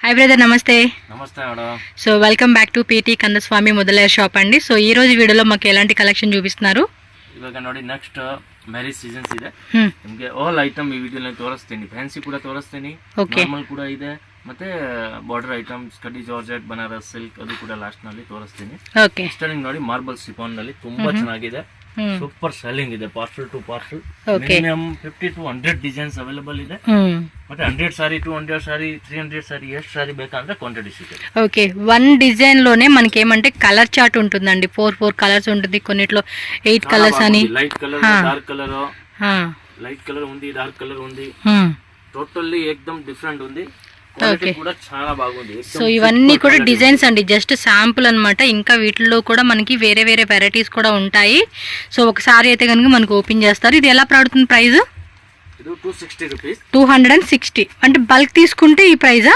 Hi brother, నమస్తే. నమస్తే madam. So welcome back to PT Kandaswamy Mudaliar shop అండి. సో ఈ రోజు వీడియోలో మాకు ఎలాంటి కలెక్షన్ చూపిస్తున్నారు? ಇವಾಗ ನೋಡಿ ನೆಕ್ಸ್ಟ್ ಮ್ಯಾರೇಜ್ ಸೀಸನ್ಸ್ ಇದೆ. ನಿಮಗೆ ಆಲ್ ಐಟಮ್ ಈ ವಿಡಿಯೋದಲ್ಲಿ ತೋರಿಸ್ತೀನಿ. ಫ್ಯಾನ್ಸಿ ಕೂಡ ತೋರಿಸ್ತೀನಿ, ನಾರ್ಮಲ್ ಕೂಡ ಇದೆ, ಮತ್ತೆ ಬಾರ್ಡರ್ ಐಟಮ್ಸ್ ಕಡ್ಡಿ ಜಾರ್ಜೆಟ್ ಬನಾರಸ್ ಸಿಲ್ಕ್ ಅದು ಕೂಡ ಲಾಸ್ಟ್ ನಲ್ಲಿ ತೋರಿಸ್ತೀನಿ. ಓಕೆ, ಸ್ಟಾರ್ಟಿಂಗ್ ನೋಡಿ ಮಾರ್ಬಲ್ ಸಿಫಾನ್ ನಲ್ಲಿ ತುಂಬಾ ಚೆನ್ನಾಗಿದೆ, ಸೂಪರ್ ಸೆಲ್ಲಿಂಗ್ ಇದೆ. Parcel to parcel minimum 50 to 100 designs available ಇದೆ. ಮತ್ತೆ 100 సారీ 200 సారీ 300 సారీ ಎಷ್ಟು సారీ ಬೇಕಂದ್ರೆ క్వాంటిటీ సిಗುತ್ತೆ. ఓకే, వన్ డిజైన్ లోనే మనకి ఏమంటే కలర్ చార్ట్ ఉంటుందండి. 4 కలర్స్ ఉంటుంది, కొన్నిట్లో 8 కలర్స్ అని. Light colour, dark colour, light colour ఉంది, డార్క్ కలర్ ఉంది, టోటల్లీ ఏకదమ్ డిఫరెంట్ ఉంది. ఓకే, చాలా బాగుంది. సో ఇవన్నీ కూడా డిజైన్స్ అండి, జస్ట్ శాంపుల్ అన్నమాట. ఇంకా వీటిలో కూడా మనకి వేరే వేరే వెరైటీస్ కూడా ఉంటాయి. సో ఒకసారి అయితే కనుక మనకు ఓపెన్ చేస్తారు. ఇది ఎలా పడుతుంది ప్రైస్? 260 రూపీస్. 260 అంటే బల్క్ తీసుకుంటే ఈ ప్రైజా?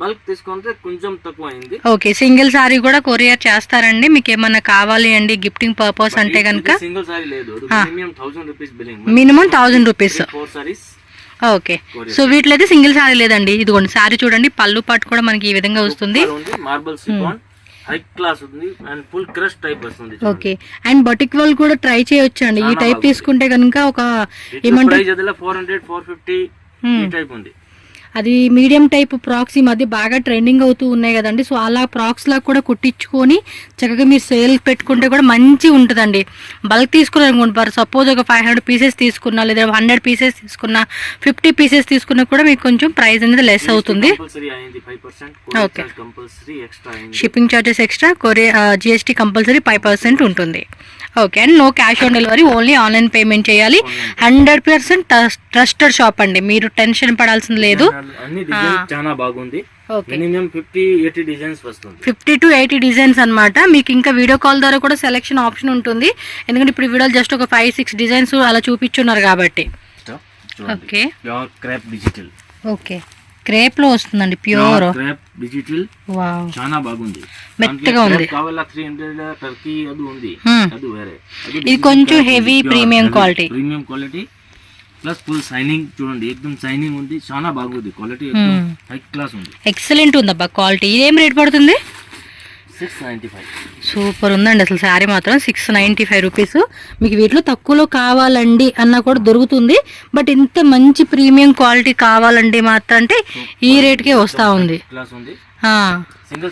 బల్క్ తీసుకుంటే కొంచెం తక్కువ అయింది. ఓకే, సింగిల్ సారీ కూడా కొరియర్ చేస్తారండి. మీకు ఏమన్నా కావాలి అండి గిఫ్టింగ్ పర్పస్ అంటే కనుక? సింగిల్ సారీ లేదు, minimum 1000 rupees billing. Minimum 1000 rupees. 4 saris. Okay, so వీటిలో అయితే సింగిల్ సారీ లేదండి. ఇదిగోండి సారీ చూడండి, పళ్ళు పాటు కూడా మనకి ఈ విధంగా వస్తుంది. మార్బల్ సిఫాన్ హై క్లాస్ ఉంది అండ్ ఫుల్ క్రష్ టైప్ వస్తుంది. ఓకే, అండ్ బటిక్ వాళ్ళు కూడా ట్రై చేయొచ్చు అండి. ఈ టైప్ తీసుకుంటే కనుక ఒక ఏమంటారు 400 450 ఈ టైప్ ఉంది. అది మీడియం టైప్ ఫ్రాక్స్ ఈ మధ్య బాగా ట్రెండింగ్ అవుతూ ఉన్నాయి కదండి. సో అలా ఫ్రాక్స్ లా కూడా కుట్టించుకొని చక్కగా మీరు సేల్ పెట్టుకుంటే కూడా మంచి ఉంటుందండి. బల్క్ తీసుకున్నారు ఫర్ సపోజ్ ఒక 500 పీసెస్ తీసుకున్నా, లేదా 100 పీసెస్ తీసుకున్నా, 50 పీసెస్ తీసుకున్నా కూడా మీకు కొంచెం ప్రైస్ అనేది లెస్ అవుతుంది. Okay, shipping charges extra, GST compulsory 5% ఉంటుంది. Okay, and no cash on delivery, only online payment చేయాలి. 100% ట్రస్టెడ్ షాప్ అండి, మీరు టెన్షన్ పడాల్సింది లేదు. చాలా బాగుంది. మినిమం 50-80 డిజైన్స్ వస్తుంది. 50 to 80 డిజైన్స్ అన్నమాట. మీకు ఇంకా వీడియో కాల్ ద్వారా కూడా సెలెక్షన్ ఆప్షన్ ఉంటుంది, ఎందుకంటే ఇప్పుడు వీడియోలు జస్ట్ ఒక 5-6 డిజైన్స్ అలా చూపించున్నారు కాబట్టి. Okay, crepe digital. Okay, crepe లో వస్తుందండి, ప్యూర్ క్రేప్ డిజిటల్. వావ్, చాలా బాగుంది, మెత్తగా ఉంది. కావాలా 300 టర్కీ అది ఉంది, అది వేరే. ఇది కొంచెం heavy premium quality. Premium quality plus full shining చూడండి, ఎక్దమ్ షైనింగ్ ఉంది, చాలా బాగుంది. క్వాలిటీ హై క్లాస్ ఉంది, ఎక్సలెంట్ ఉంది అబ్బా క్వాలిటీ. ఇదేం రేట్ పడుతుంది? 695. సూపర్ ఉందండి అసలు శారీ మాత్రం. 695 రూపీస్. మీకు వీటిలో తక్కువలో కావాలండి అన్నా కూడా దొరుకుతుంది, బట్ ఇంత మంచి ప్రీమియం క్వాలిటీ కావాలండి మాత్రం అంటే ఈ రేట్కే వస్తా ఉంది.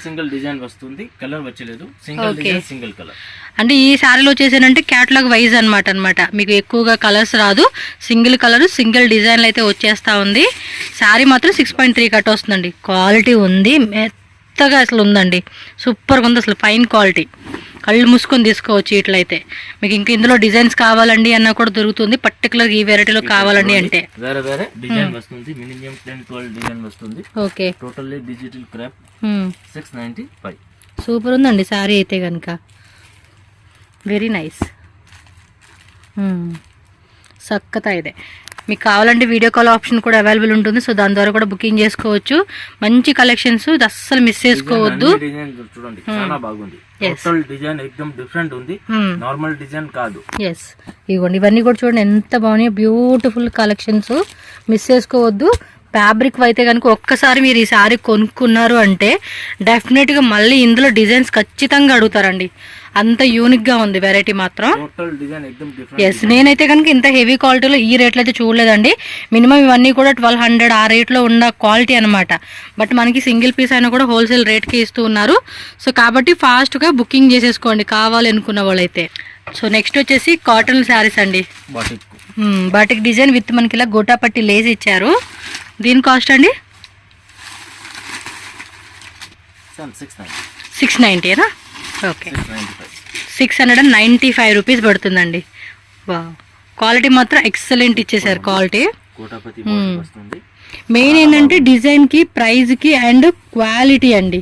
సింగిల్ డిజైన్ వస్తుంది, కలర్ వచ్చలేదు. సింగిల్ డిజైన్ సింగిల్ కలర్ అంటే ఈ శారీలో వచ్చేసానంటే క్యాటలాగ్ వైజ్ అనమాట. మీకు ఎక్కువగా కలర్స్ రాదు, సింగిల్ కలర్ సింగిల్ డిజైన్లు అయితే వచ్చేస్తా ఉంది. శారీ మాత్రం 6.3 కట్ వస్తుందండి. క్వాలిటీ ఉంది, మెత్తగా అసలు ఉందండి, సూపర్గా ఉంది అసలు, ఫైన్ క్వాలిటీ. కళ్ళు మూసుకొని తీసుకోవచ్చు ఇట్లయితే. మీకు ఇంకా ఇందులో డిజైన్స్ కావాలండి అన్నా కూడా దొరుకుతుంది, పర్టికులర్ ఈ వెరైటీలో కావాలండి అంటే. వేరే వేరే డిజైన్ వస్తుంది, మినిమం 10-12 డిజైన్ వస్తుంది. Okay, totally digital crop. 695. Super ఉందండి శారీ అయితే కనుక, వెరీ నైస్. సక్కతా ఇదే. మీకు కావాలంటే వీడియో కాల్ ఆప్షన్ కూడా అవైలబుల్ ఉంటుంది, సో దాని ద్వారా కూడా బుకింగ్ చేసుకోవచ్చు. మంచి కలెక్షన్స్, అస్సలు మిస్ చేసుకోవద్దు. చూడండి, చాలా బాగుంది. టోటల్ డిజైన్ ఎక్దమ్ డిఫరెంట్ ఉంది, నార్మల్ డిజైన్ కాదు. ఎస్, ఇవ్వండి ఇవన్నీ కూడా చూడండి ఎంత బాగున్నాయి, బ్యూటిఫుల్ కలెక్షన్స్, మిస్ చేసుకోవద్దు. ఫ్యాబ్రిక్ అయితే కనుక ఒక్కసారి మీరు ఈ శారీ కొనుక్కున్నారు అంటే డెఫినెట్గా మళ్ళీ ఇందులో డిజైన్స్ ఖచ్చితంగా అడుగుతారండి, అంత యూనిక్గా ఉంది వెరైటీ మాత్రం. ఎస్, నేనైతే కనుక ఇంత హెవీ క్వాలిటీలో ఈ రేట్లో అయితే చూడలేదండి. మినిమం ఇవన్నీ కూడా 1200 ఆ రేట్లో ఉన్న క్వాలిటీ అనమాట. బట్ మనకి సింగిల్ పీస్ అయినా కూడా హోల్సేల్ రేట్కి ఇస్తూ ఉన్నారు. సో కాబట్టి ఫాస్ట్గా బుకింగ్ చేసేసుకోండి కావాలి అనుకున్న వాళ్ళైతే. సో నెక్స్ట్ వచ్చేసి కాటన్ శారీస్ అండి. బాటిక్ డిజైన్ విత్ మనకి ఇలా గోటాపట్టి లేస్ ఇచ్చారు. దీని కాస్ట్ అండి 690. ఓకే, 695 రూపీస్ పడుతుందండి. వా, క్వాలిటీ మాత్రం ఎక్సలెంట్ ఇచ్చేసారు క్వాలిటీ. మెయిన్ ఏంటంటే డిజైన్కి, ప్రైజ్కి అండ్ క్వాలిటీ అండి,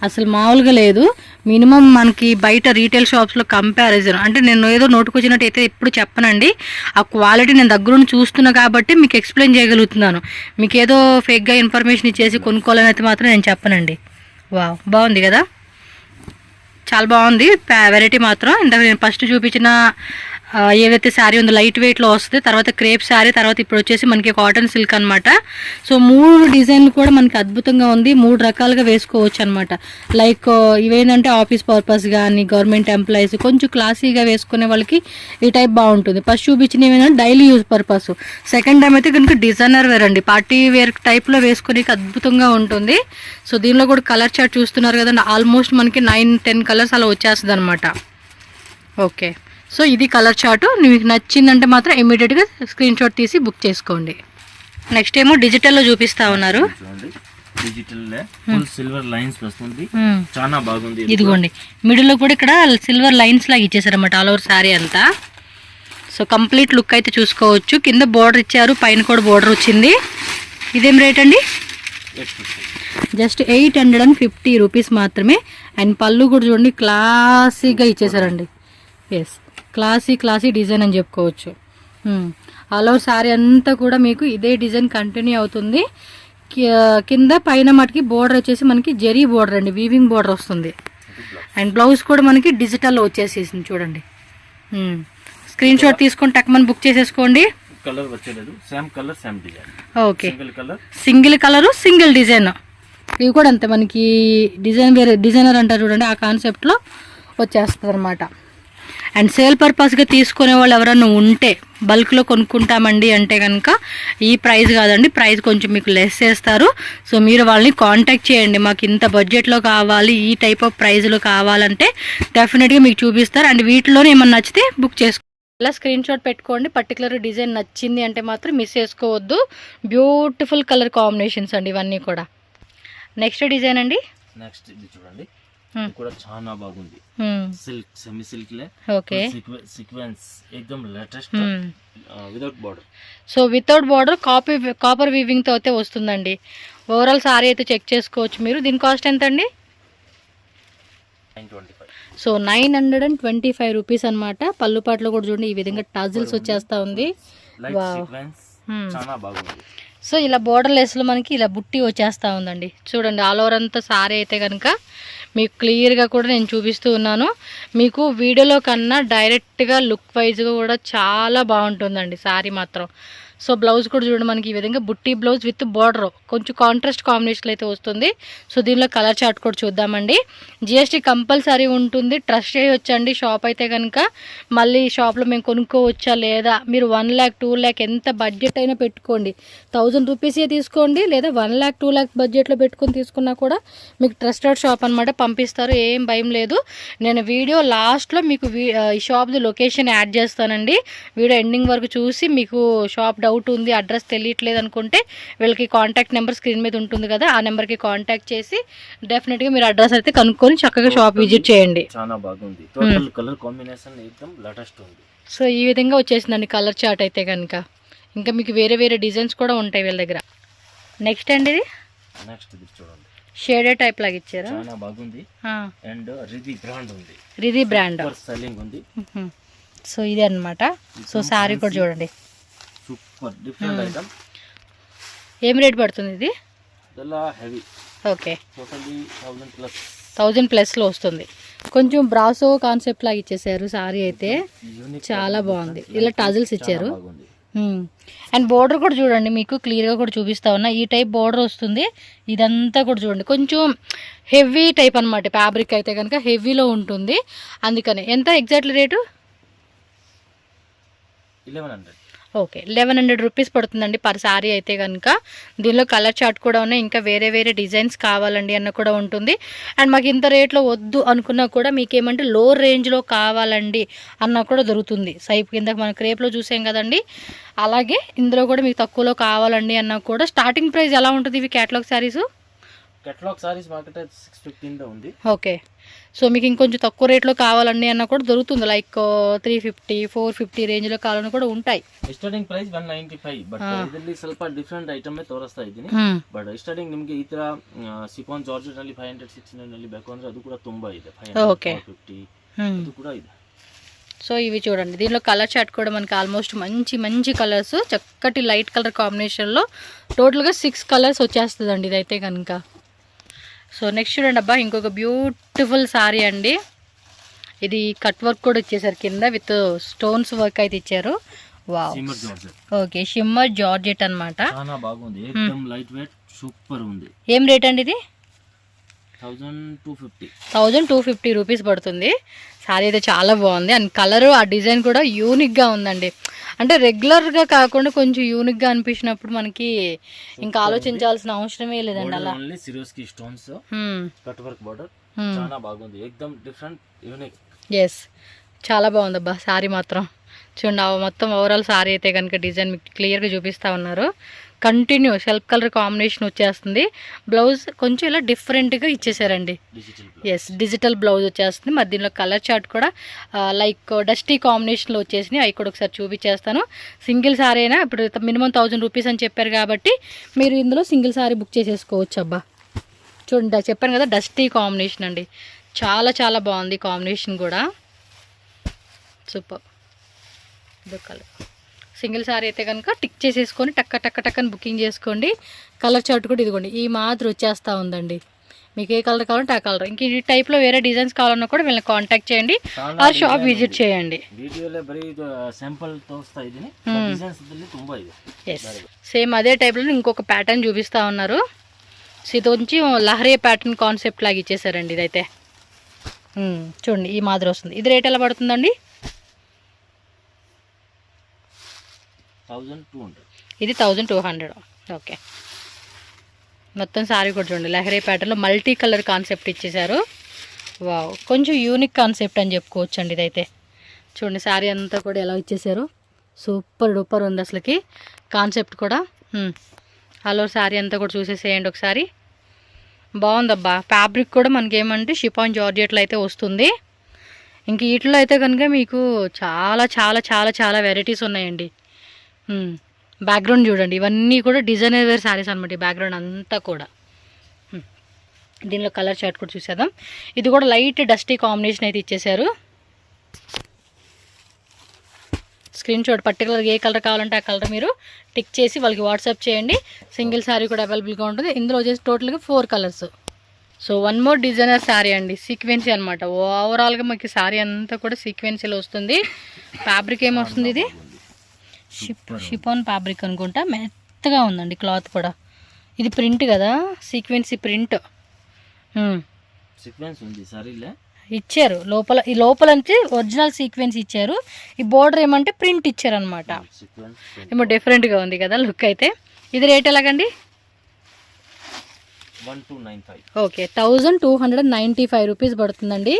అసలు మామూలుగా లేదు. మినిమం మనకి బయట రీటైల్ షాప్స్లో కంపారిజన్ అంటే నేను ఏదో నోటుకొచ్చినట్టు అయితే ఎప్పుడు చెప్పనండి. ఆ క్వాలిటీ నేను దగ్గరుండి చూస్తున్నా కాబట్టి మీకు ఎక్స్ప్లెయిన్ చేయగలుగుతున్నాను. మీకు ఏదో ఫేక్గా ఇన్ఫర్మేషన్ ఇచ్చేసి కొనుక్కోవాలని అయితే మాత్రం నేను చెప్పనండి. వావ్, బాగుంది కదా, చాలా బాగుంది వెరైటీ మాత్రం. ఇందాక నేను ఫస్ట్ చూపించిన ఏదైతే శారీ ఉందో లైట్ వెయిట్లో వస్తుంది, తర్వాత క్రేప్ శారీ, తర్వాత ఇప్పుడు వచ్చేసి మనకి కాటన్ సిల్క్ అనమాట. సో 3 డిజైన్లు కూడా మనకి అద్భుతంగా ఉంది, 3 రకాలుగా వేసుకోవచ్చు అనమాట. లైక్ ఇవేంటంటే ఆఫీస్ పర్పస్ కానీ గవర్నమెంట్ ఎంప్లాయీస్ కొంచెం క్లాసీగా వేసుకునే వాళ్ళకి ఈ టైప్ బాగుంటుంది. ఫస్ట్ చూపించినవి ఏంటంటే daily use purpose, second time అయితే కనుక డిజైనర్ వేర్ అండి, పార్టీ వేర్ టైప్లో వేసుకునే అద్భుతంగా ఉంటుంది. సో దీనిలో కూడా కలర్ చార్ట్ చూస్తున్నారు కదండి, ఆల్మోస్ట్ మనకి 9-10 కలర్స్ అలా వచ్చేస్తుంది అనమాట. ఓకే, సో ఇది కలర్ చార్ట్. మీకు నచ్చిందంటే మాత్రం ఇమీడియట్గా స్క్రీన్ షాట్ తీసి బుక్ చేసుకోండి. నెక్స్ట్ ఏమో డిజిటల్లో చూపిస్తా ఉన్నారు. డిజిటల్ సిల్వర్ లైన్స్ వస్తుంది, చాలా బాగుంది. ఇదిగోండి మిడిల్లో కూడా ఇక్కడ సిల్వర్ లైన్స్ లాగా ఇచ్చేసారన్నమాట ఆల్ ఓవర్ శారీ అంతా. సో కంప్లీట్ లుక్ అయితే చూసుకోవచ్చు. కింద బోర్డర్ ఇచ్చారు, పైన కూడా బోర్డర్ వచ్చింది. ఇదేం రేట్ అండి? జస్ట్ 850 రూపీస్ మాత్రమే. అండ్ పళ్ళు కూడా చూడండి క్లాసీగా ఇచ్చేసారండి. ఎస్, క్లాసీ డిజైన్ అని చెప్పుకోవచ్చు. ఆల్ ఓవర్ శారీ అంతా కూడా మీకు ఇదే డిజైన్ కంటిన్యూ అవుతుంది. కింద పైన మటుకి బోర్డర్ వచ్చేసి మనకి జరీ బోర్డర్ అండి, వీవింగ్ బోర్డర్ వస్తుంది. అండ్ బ్లౌజ్ కూడా మనకి డిజిటల్లో వచ్చేసేసింది చూడండి. స్క్రీన్ షాట్ తీసుకొని టక్మన్ బుక్ చేసేసుకోండి. కలర్ వచ్చేలేదు, same colour same design. Okay, single colour single design. ఇవి కూడా అంతే మనకి డిజైన్ వేరే డిజైనర్ అంటారు చూడండి, ఆ కాన్సెప్ట్లో వచ్చేస్తుంది అనమాట. అండ్ సేల్ పర్పస్గా తీసుకునే వాళ్ళు ఎవరైనా ఉంటే బల్క్లో కొనుక్కుంటామండి అంటే కనుక ఈ ప్రైస్ కాదండి, ప్రైస్ కొంచెం మీకు లెస్ చేస్తారు. సో మీరు వాళ్ళని కాంటాక్ట్ చేయండి, మాకు ఇంత బడ్జెట్లో కావాలి, ఈ టైప్ ఆఫ్ ప్రైస్లో కావాలంటే డెఫినెట్గా మీకు చూపిస్తారు. అండ్ వీటిలోనే ఏమన్నా నచ్చితే బుక్ చేసుకోండి. ఇలా స్క్రీన్ షాట్ పెట్టుకోండి. పర్టికులర్ డిజైన్ నచ్చింది అంటే మాత్రం మిస్ చేసుకోవద్దు. బ్యూటిఫుల్ కలర్ కాంబినేషన్స్ అండి ఇవన్నీ కూడా. నెక్స్ట్ డిజైన్ అండి, నెక్స్ట్ ఇది చూడండి, కూడా చాలా బాగుంది. సిల్క్, సెమీ సిల్క్ లే, ఓకే, సీక్వెన్స్ ఏకదమ్ latest without border. So without border copper weaving తో అయితే వస్తుందండి. ఓవరాల్ సారీ అయితే చెక్ చేసుకోవచ్చు మీరు. దీని కాస్ట్ ఎంత అండి? 925. సో 925 రూపీస్ అనమాట. పళ్ళుపాట్లో కూడా చూడండి ఈ విధంగా టజిల్స్ వచ్చేస్తా ఉంది. చాలా బాగుంది. సో ఇలా బోర్డర్ లెస్లో మనకి ఇలా బుట్టి వచ్చేస్తూ ఉందండి చూడండి. ఆల్ ఓవర్ అంతా సారీ అయితే కనుక మీకు క్లియర్గా కూడా నేను చూపిస్తూ ఉన్నాను. మీకు వీడియోలో కన్నా డైరెక్ట్గా లుక్ వైజ్గా కూడా చాలా బాగుంటుందండి సారీ మాత్రం. సో బ్లౌజ్ కూడా చూడండి మనకి ఈ విధంగా బుట్టి బ్లౌజ్ విత్ బార్డర్ కొంచెం కాంట్రాస్ట్ కాంబినేషన్ అయితే వస్తుంది. సో దీనిలో కలర్ చార్ట్ కూడా చూద్దామండి. జిఎస్టీ కంపల్సరీ ఉంటుంది, ట్రస్ట్ చేయొచ్చండి. షాప్ అయితే కనుక మళ్ళీ షాప్లో మేము కొనుక్కోవచ్చా లేదా, మీరు 1 lakh 2 lakh ఎంత బడ్జెట్ అయినా పెట్టుకోండి, 1000 రూపీసే తీసుకోండి, లేదా 1 lakh 2 lakh బడ్జెట్లో పెట్టుకొని తీసుకున్నా కూడా మీకు ట్రస్టెడ్ షాప్ అనమాట, పంపిస్తారు, ఏం భయం లేదు. నేను వీడియో లాస్ట్లో మీకు ఈ షాప్ది లొకేషన్ యాడ్ చేస్తానండి. వీడియో ఎండింగ్ వరకు చూసి మీకు షాప్ డౌట్ ఉంది, అడ్రస్ తెలియట్లేదు అనుకుంటే వీళ్ళకి కాంటాక్ట్ నెంబర్ స్క్రీన్ మీద ఉంటుంది కదా, ఆ నెంబర్కి కాంటాక్ట్ చేసి డెఫినెట్గా మీరు అడ్రస్ అయితే కనుక్కొని చక్కగా షాప్ విజిట్ చేయండి. చాలా బాగుంది, టోటల్ కలర్ కాంబినేషన్ ఏకదమ్ లేటెస్ట్ ఉంది. సో ఈ విధంగా వచ్చేసిందండి కలర్ చార్ట్ అయితే కనుక. ఇంకా మీకు వేరే వేరే డిజైన్స్ కూడా ఉంటాయి వీళ్ళ దగ్గర. నెక్స్ట్ అండి ఇది, నెక్స్ట్ ఇది చూడండి, షేడెడ్ టైప్ లాగా ఇచ్చారు, చాలా బాగుంది. అండ్ రిధి బ్రాండ్ ఉంది, రిధి బ్రాండ్ సెల్లింగ్ ఉంది. సో ఇదే అన్నమాట. సో సారీ కూడా చూడండి, సూపర్ డిఫరెంట్ ఐటమ్. ఏం రేట్ పడుతుంది ఇది? హెవీ, ఓకే, టోటల్లీ 1000+ వస్తుంది. కొంచెం బ్రాసో కాన్సెప్ట్ లాగా ఇచ్చేసారు సారీ అయితే, చాలా బాగుంది. ఇలా టజిల్స్ ఇచ్చారు. అండ్ బోర్డర్ కూడా చూడండి, మీకు క్లియర్గా కూడా చూపిస్తా ఉన్నా. ఈ టైప్ బోర్డర్ వస్తుంది. ఇదంతా కూడా చూడండి కొంచెం హెవీ టైప్ అనమాట. ఫ్యాబ్రిక్ అయితే కనుక హెవీలో ఉంటుంది. అందుకని ఎంత ఎగ్జాక్ట్లీ రేటు? 1100. ఓకే, 1100 రూపీస్ పడుతుందండి పర్ శారీ అయితే కనుక. దీనిలో కలర్ చార్ట్ కూడా ఉన్నాయి, ఇంకా వేరే వేరే డిజైన్స్ కావాలండి అన్న కూడా ఉంటుంది. అండ్ మాకు ఇంత రేట్లో వద్దు అనుకున్నా కూడా మీకు ఏమంటే లో రేంజ్లో కావాలండి అన్న కూడా దొరుకుతుంది. సైప్ కింద మన క్రేప్లో చూసాం కదండి, అలాగే ఇందులో కూడా మీకు తక్కువలో కావాలండి అన్న కూడా. స్టార్టింగ్ ప్రైస్ ఎలా ఉంటుంది ఇవి catalogue saris? Catalogue saris market 615 ఉంది. ఓకే, సో మీకు ఇంకొంచెం తక్కువ రేట్లో కావాలండి అన్న కూడా దొరుకుతుంది. లైక్ 350, 450 రేంజ్లో కావాలని కూడా ఉంటాయి. ಸ್ಟಾರ್ಟಿಂಗ್ ಪ್ರೈಸ್ 195, ಬಟ್ ಇದರಲ್ಲಿ ಸ್ವಲ್ಪ ಡಿಫರೆಂಟ್ ಐಟಮ್ ತೋರಿಸ್ತಾ ಇದ್ದೀನಿ. ಬಟ್ ಸ್ಟಾರ್ಟಿಂಗ್ ನಿಮಗೆ ಈ ತರ ಸಿಫಾನ್ ಜಾರ್ಜೆಟ್ ನಲ್ಲಿ 500, 600 ನಲ್ಲಿ ಬೇಕು ಅಂದ್ರೆ ಅದು ಕೂಡ ತುಂಬಾ ಇದೆ. 500, 450 ಅದು ಕೂಡ ಇದೆ. సో ఇవి చూడండి, దీనిలో కలర్ చార్ట్ కూడా మనకి ఆల్మోస్ట్ మంచి మంచి కలర్స్, చక్కటి లైట్ కలర్ కాంబినేషన్లో టోటల్గా 6 కలర్స్ వచ్చేస్తుందండి ఇదైతే కనుక. సో నెక్స్ట్ చూడండి అబ్బా, ఇంకొక బ్యూటిఫుల్ శారీ అండి. ఇది కట్ వర్క్ కూడా ఇచ్చేసారు కింద విత్ స్టోన్స్ వర్క్ అయితే ఇచ్చారు. వావ్, ఓకే, షిమ్మర్ జార్జెట్ అన్నమాట. చాలా బాగుంది, ఏకదం లైట్ వెయిట్, సూపర్ ఉంది. ఏం రేట్ అండి ఇది? 1250 రూపీస్ పడుతుంది. సారీ అయితే చాలా బాగుంది అండ్ కలర్ ఆ డిజైన్ కూడా యూనిక్గా ఉందండి. అంటే రెగ్యులర్గా కాకుండా కొంచెం యూనిక్గా అనిపించినప్పుడు మనకి ఇంకా ఆలోచించాల్సిన అవసరమే లేదండి. అలా స్టోన్స్ కట్ వర్క్ బోర్డర్ చాలా బాగుంది, ఏకదం డిఫరెంట్ యూనిక్. ఎస్, చాలా బాగుంది అబ్బా సారీ మాత్రం. చూడండి మొత్తం ఓవరాల్ సారీ అయితే కనుక డిజైన్ మీకు క్లియర్గా చూపిస్తూ ఉన్నారు. కంటిన్యూ సెల్ఫ్ కలర్ కాంబినేషన్ వచ్చేస్తుంది. బ్లౌజ్ కొంచెం ఇలా డిఫరెంట్గా ఇచ్చేసారండి. ఎస్, డిజిటల్ బ్లౌజ్ వచ్చేస్తుంది. మరి దీనిలో కలర్ చార్ట్ కూడా లైక్ డస్టీ కాంబినేషన్లో వచ్చేసినాయి. అవి కూడా ఒకసారి చూపించేస్తాను. సింగిల్ సారీ అయినా ఇప్పుడు మినిమం 1000 రూపీస్ అని చెప్పారు కాబట్టి మీరు ఇందులో సింగిల్ సారీ బుక్ చేసేసుకోవచ్చు అబ్బా. చూడండి చెప్పాను కదా, డస్టీ కాంబినేషన్ అండి, చాలా చాలా బాగుంది కాంబినేషన్ కూడా, సూపర్. ఇదో కలర్ సింగిల్ సారీ అయితే కనుక టిక్ చేసేసుకొని టక్క టక్క టక్కని బుకింగ్ చేసుకోండి. కలర్ చార్ట్ కూడా ఇదిగోండి ఈ మాదిరి వచ్చేస్తూ ఉందండి. మీకు ఏ కలర్ కావాలంటే ఆ కలర్. ఇంక ఈ టైప్లో వేరే డిజైన్స్ కావాలన్నా కూడా వీళ్ళని కాంటాక్ట్ చేయండి, ఆ షాప్ విజిట్ చేయండి. సేమ్ అదే టైప్లో ఇంకొక ప్యాటర్న్ చూపిస్తూ ఉన్నారు. ఇది వచ్చి లహరీ ప్యాటర్న్ కాన్సెప్ట్ లాగా ఇచ్చేసారండి. ఇదైతే చూడండి ఈ మాదిరి వస్తుంది. ఇది రేట్ ఎలా పడుతుందండి? 1200. ఇది 1200. ఓకే, మొత్తం సారీ కూడా చూడండి లహరీ ప్యాటర్న్లో మల్టీ కలర్ కాన్సెప్ట్ ఇచ్చేసారు. వావ్, కొంచెం యూనిక్ కాన్సెప్ట్ అని చెప్పుకోవచ్చు అండి. ఇదైతే చూడండి సారీ అంతా కూడా ఎలా ఇచ్చేసారు, సూపర్ డూపర్ ఉంది అసలుకి కాన్సెప్ట్ కూడా. హలో సారీ అంతా కూడా చూసేసేయండి ఒకసారి. బాగుందబ్బా. ఫ్యాబ్రిక్ కూడా మనకి ఏమంటే షిఫాన్ జార్జెట్లో అయితే వస్తుంది. ఇంక వీటిలో అయితే కనుక మీకు చాలా చాలా చాలా చాలా వెరైటీస్ ఉన్నాయండి. బ్యాక్గ్రౌండ్ చూడండి, ఇవన్నీ కూడా డిజైనర్ వేర్ శారీస్ అనమాట. ఈ బ్యాక్గ్రౌండ్ అంతా కూడా. దీనిలో కలర్ చార్ట్ కూడా చూసేద్దాం. ఇది కూడా లైట్ డస్టీ కాంబినేషన్ అయితే ఇచ్చేసారు. స్క్రీన్ షాట్ పర్టికులర్గా ఏ కలర్ కావాలంటే ఆ కలర్ మీరు టిక్ చేసి వాళ్ళకి వాట్సాప్ చేయండి. సింగిల్ శారీ కూడా అవైలబుల్గా ఉంటుంది. ఇందులో వచ్చేసి టోటల్గా 4 colours. So one more designer sari అండి, సీక్వెన్సీ అనమాట. ఓవరాల్గా మనకి శారీ అంతా కూడా సీక్వెన్సీలో వస్తుంది. ఫ్యాబ్రిక్ ఏమొస్తుంది? ఇది షిఫాన్ ఫ్యాబ్రిక్ అనుకుంటా, మెత్తగా ఉందండి క్లాత్ కూడా. ఇది ప్రింట్ కదా, సీక్వెన్సీ ప్రింట్ ఇచ్చారు లోపల. ఈ లోపల నుంచి ఒరిజినల్ సీక్వెన్స్ ఇచ్చారు. ఈ బోర్డర్ ఏమంటే ప్రింట్ ఇచ్చారు అనమాట. ఏమో డిఫరెంట్గా ఉంది కదా లుక్ అయితే. ఇది రేట్ ఎలాగండి? 1295. ఓకే, 1295 రూపీస్ పడుతుందండి.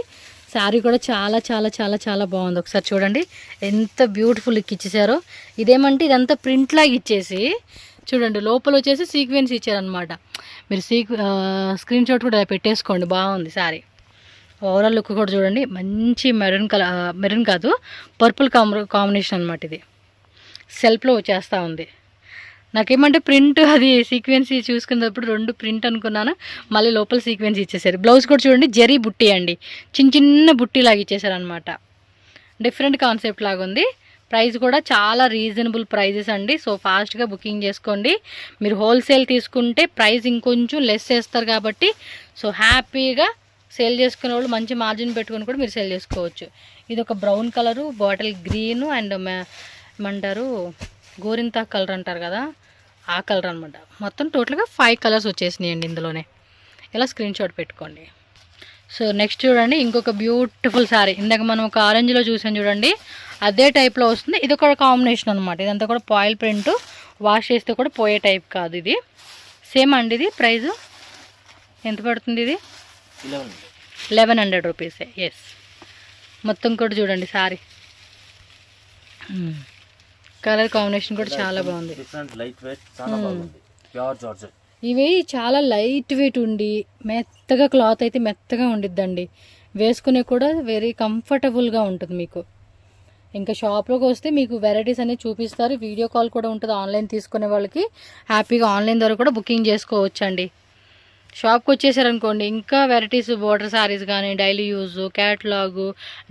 శారీ కూడా చాలా చాలా చాలా చాలా బాగుంది. ఒకసారి చూడండి ఎంత బ్యూటిఫుల్ లుక్ ఇచ్చేసారో. ఇదేమంటే ఇదంతా ప్రింట్ లాగా ఇచ్చేసి చూడండి లోపల వచ్చేసి సీక్వెన్స్ ఇచ్చారనమాట. మీరు స్క్రీన్ షాట్ కూడా పెట్టేసుకోండి, బాగుంది శారీ. ఓవరాల్ లుక్ కూడా చూడండి, మంచి మెరూన్ కలర్, మెరూన్ కాదు పర్పుల్ కాంబినేషన్ అనమాట. ఇది సెల్ఫ్లో వచ్చేస్తూ ఉంది. నాకేమంటే ప్రింట్ అది సీక్వెన్సీ చూసుకున్నప్పుడు 2 ప్రింట్ అనుకున్నాను, మళ్ళీ లోపల సీక్వెన్స్ ఇచ్చేసారు. బ్లౌజ్ కూడా చూడండి జరీ బుట్టి అండి, చిన్న చిన్న బుట్టి లాగా ఇచ్చేసారు అనమాట. డిఫరెంట్ కాన్సెప్ట్ లాగా ఉంది. ప్రైస్ కూడా చాలా రీజనబుల్ ప్రైజెస్ అండి. సో ఫాస్ట్గా బుకింగ్ చేసుకోండి. మీరు హోల్సేల్ తీసుకుంటే ప్రైస్ ఇంకొంచెం లెస్ చేస్తారు కాబట్టి సో హ్యాపీగా సేల్ చేసుకునే వాళ్ళు మంచి మార్జిన్ పెట్టుకుని కూడా మీరు సేల్ చేసుకోవచ్చు. ఇది ఒక brown colour, bottle green and ఏమంటారు గోరింతా కలర్ అంటారు కదా, ఆ కలర్ అనమాట. మొత్తం టోటల్గా 5 కలర్స్ వచ్చేసినాయండి ఇందులోనే. ఇలా స్క్రీన్ షాట్ పెట్టుకోండి. సో నెక్స్ట్ చూడండి ఇంకొక బ్యూటిఫుల్ శారీ. ఇందాక మనం ఒక ఆరెంజ్లో చూసాం చూడండి, అదే టైప్లో వస్తుంది. ఇది ఒక కాంబినేషన్ అనమాట. ఇదంతా కూడా పాయిల్ ప్రింట్, వాష్ చేస్తే కూడా పోయే టైప్ కాదు. ఇది సేమ్ అండి. ఇది ప్రైస్ ఎంత పడుతుంది? ఇది 1100 రూపీసే. ఎస్, మొత్తం కూడా చూడండి శారీ కలర్ కాంబినేషన్ కూడా చాలా బాగుంది. ఇవి చాలా లైట్ వెయిట్ ఉండి మెత్తగా క్లాత్ అయితే మెత్తగా ఉండిద్దండి. వేసుకునే కూడా వెరీ కంఫర్టబుల్గా ఉంటుంది మీకు. ఇంకా షాప్లోకి వస్తే మీకు వెరైటీస్ అనేవి చూపిస్తారు. వీడియో కాల్ కూడా ఉంటుంది ఆన్లైన్ తీసుకునే వాళ్ళకి. హ్యాపీగా ఆన్లైన్ ద్వారా కూడా బుకింగ్ చేసుకోవచ్చు అండి. షాప్కి వచ్చేసారనుకోండి ఇంకా వెరైటీస్, బోర్డర్ శారీస్ కానీ daily use, catalogue,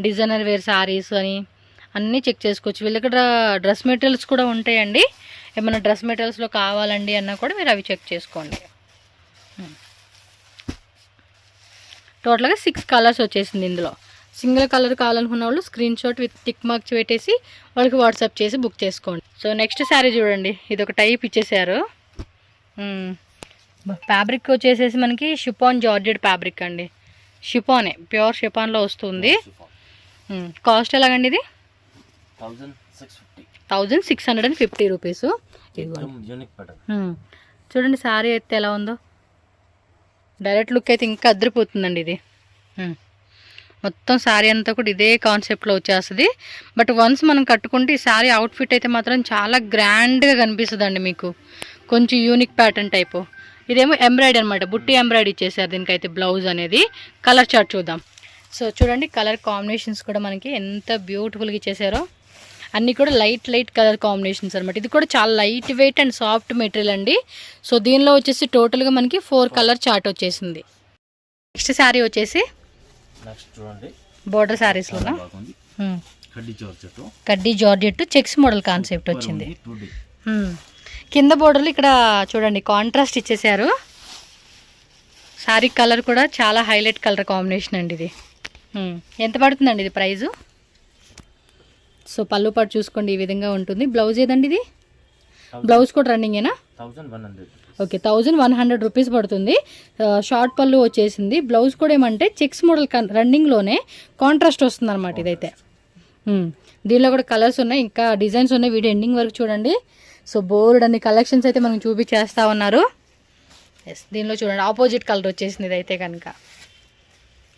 designer wear saris అని అన్నీ చెక్ చేసుకోవచ్చు. వీళ్ళ దగ్గర డ్రెస్ మెటీరియల్స్ కూడా ఉంటాయండి. ఏమైనా డ్రెస్ మెటీరియల్స్లో కావాలండి అన్నా కూడా మీరు అవి చెక్ చేసుకోండి. టోటల్గా 6 కలర్స్ వచ్చేసింది ఇందులో. సింగిల్ కలర్ కావాలనుకున్న వాళ్ళు screen shot with tick marks పెట్టేసి వాళ్ళకి వాట్సాప్ చేసి బుక్ చేసుకోండి. సో నెక్స్ట్ శారీ చూడండి, ఇది ఒక టైప్ ఇచ్చేసారు. ఫ్యాబ్రిక్ వచ్చేసేసి మనకి షిఫాన్ జార్జెట్ ఫ్యాబ్రిక్ అండి, షిఫానే, ప్యూర్ షిఫాన్లో వస్తుంది. కాస్ట్ ఎలాగండి ఇది? 1650 రూపీస్. చూడండి శారీ అయితే ఎలా ఉందో, డైరెక్ట్ లుక్ అయితే ఇంకా అద్దరిపోతుందండి ఇది. మొత్తం శారీ అంతా కూడా ఇదే కాన్సెప్ట్లో వచ్చేస్తుంది. బట్ వన్స్ మనం కట్టుకుంటే ఈ శారీ అవుట్ఫిట్ అయితే మాత్రం చాలా గ్రాండ్గా కనిపిస్తుంది అండి మీకు, కొంచెం యూనిక్ ప్యాటర్న్ టైపు. ఇదేమో ఎంబ్రాయిడరీ అనమాట, బుట్టి ఎంబ్రాయిడరీ ఇచ్చేసారు దీనికైతే. బ్లౌజ్ అనేది కలర్ చార్ట్ చూద్దాం. సో చూడండి కలర్ కాంబినేషన్స్ కూడా మనకి ఎంత బ్యూటిఫుల్గా ఇచ్చేసారో, అన్నీ కూడా లైట్ కలర్ కాంబినేషన్స్ అనమాట. ఇది కూడా చాలా light weight and soft material అండి. సో దీనిలో వచ్చేసి టోటల్గా మనకి 4 కలర్ చార్ట్ వచ్చేసింది. నెక్స్ట్ శారీ వచ్చేసి బోర్డర్ శారీస్లో కడ్డీ జార్జెట్ చెక్స్ మోడల్ కాన్సెప్ట్ వచ్చింది. కింద బోర్డర్లు ఇక్కడ చూడండి కాంట్రాస్ట్ ఇచ్చేసారు. శారీ కలర్ కూడా చాలా హైలైట్ కలర్ కాంబినేషన్ అండి ఇది. ఎంత పడుతుందండి ఇది ప్రైజు? సో పళ్ళు పాటు చూసుకోండి, ఈ విధంగా ఉంటుంది. బ్లౌజ్ ఏదండి ఇది? బ్లౌజ్ కూడా రన్నింగేనా? 1100. ఓకే, 1100 రూపీస్ పడుతుంది. షార్ట్ పళ్ళు వచ్చేసింది. బ్లౌజ్ కూడా ఏమంటే చెక్స్ మోడల్ రన్నింగ్లోనే కాంట్రాస్ట్ వస్తుంది అనమాట ఇదైతే. దీనిలో కూడా కలర్స్ ఉన్నాయి, ఇంకా డిజైన్స్ ఉన్నాయి. వీడియో ఎండింగ్ వరకు చూడండి. సో బోర్డ్ అన్ని కలెక్షన్స్ అయితే మనకు చూపించేస్తా ఉన్నారు. ఎస్, దీనిలో చూడండి ఆపోజిట్ కలర్ వచ్చేసింది ఇదైతే కనుక.